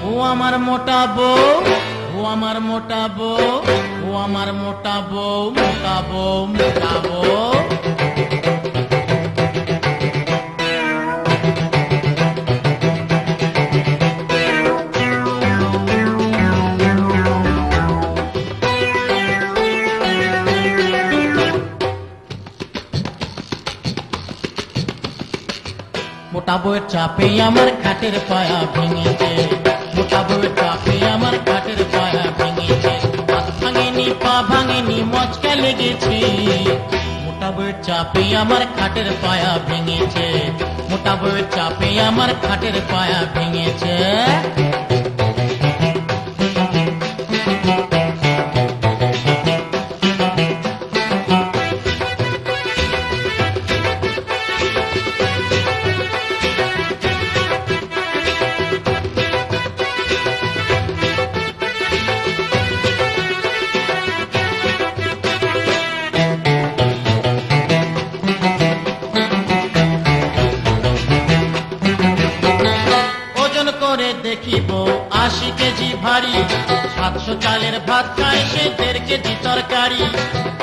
ও আমার মোটা বউ, ও আমার মোটা বউ, ও আমার মোটা বউ, মোটা বউ, মোটা বউ। মোটা বউয়ের চাপে আমার খাটের পায়া ভেঙেছে, মোটা বউয়ের চাপে আমার খাটের পায়া ভেঙেছে। হাত ভাঙেনি, পা ভাঙেনি, মচকা লেগেছে। মোটা বউয়ের চাপে আমার খাটের পায়া ভেঙেছে, মোটা বউয়ের চাপে আমার খাটের পায়া ভেঙেছে। দেখিব ৮০ কেজি ভারী, ৭০০ চালের ভাত খায় সে ১.৫ কেজি তরকারি।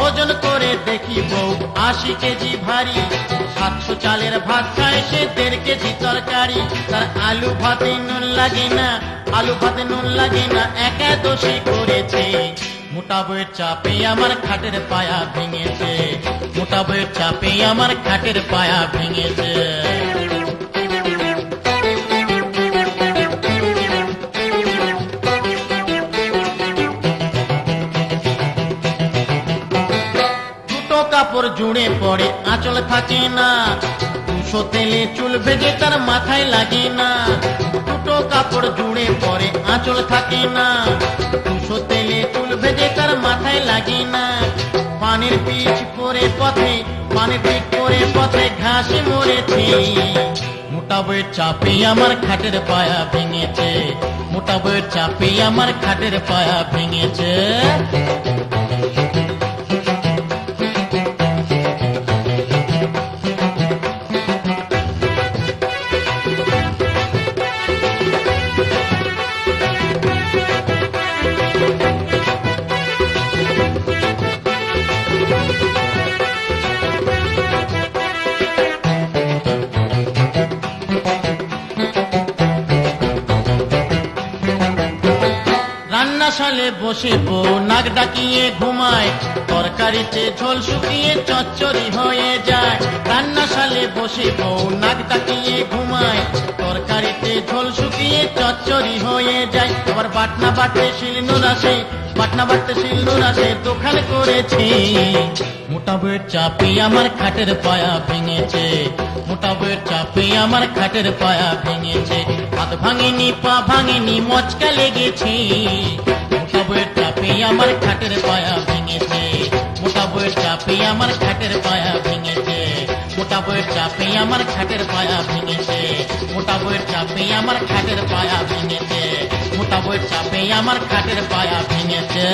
ওজন করে দেখিব ৮০ কেজি ভারী, ৭০০ চালের ভাত খায় সে ১.৫ কেজি তরকারি। তার আলু ভাতে নুন লাগে না, আলু ভাতে নুন লাগে না, একা দোষী করেছে। মোটা বউয়ের চাপে আমার খাটের পায়া ভেঙেছে, মোটা বউয়ের চাপে আমার খাটের পায়া ভেঙেছে। কাপড় জুড়ে পড়ে আঁচল থাকে না, ২০০ তেলে চুল ভেজে তার মাথায় লাগে না। দুটো কাপড় জুড়ে পড়ে আঁচল থাকে না, ২০০ তেলে চুল ভেজে তার মাথায় লাগে না। পানির পিচ করে পথে, পানির পিচ করে পথে ঘাসে মরেছে। মোটা বউয়ের চাপে আমার খাটের পায়া ভেঙেছে, মোটা বউয়ের চাপে আমার খাটের পায়া ভেঙেছে। রান্নাশালে বসে বউ নাক ডাকিয়ে ঘুমায়, তরকারিতে ঝোল শুকিয়ে চচ্চড়ি হয়ে যায়। রান্নাশালে বসে বউ নাক ডাকিয়ে ঘুমায়, তরকারিতে ঝোল শুকিয়ে চচ্চড়ি হয়ে যায়। আবার বাটনা বাটতে শিলনোড় আসে, বাটনা বাটতে শিলনোড় আসে, দোকান করেছে। মোটা বউয়ের চাপে আমার খাটের পায়া ভেঙেছে, মোটা বউয়ের চাপে আমার খাটের পায়া ভেঙেছে। হাত ভাঙেনি, পা ভাঙেনি, মচকা লেগেছে। মোটা বউয়ের চাপে আমার খাটের পায়া ভেঙেছে, মোটা বউয়ের চাপে আমার খাটের পায়া ভেঙেছে। মোটা বউয়ের চাপে আমার খাটের পায়া ভেঙেছে, মোটা বউয়ের চাপে আমার খাটের পায়া ভেঙেছে, মোটা বউয়ের চাপে আমার খাটের পায়া ভেঙেছে।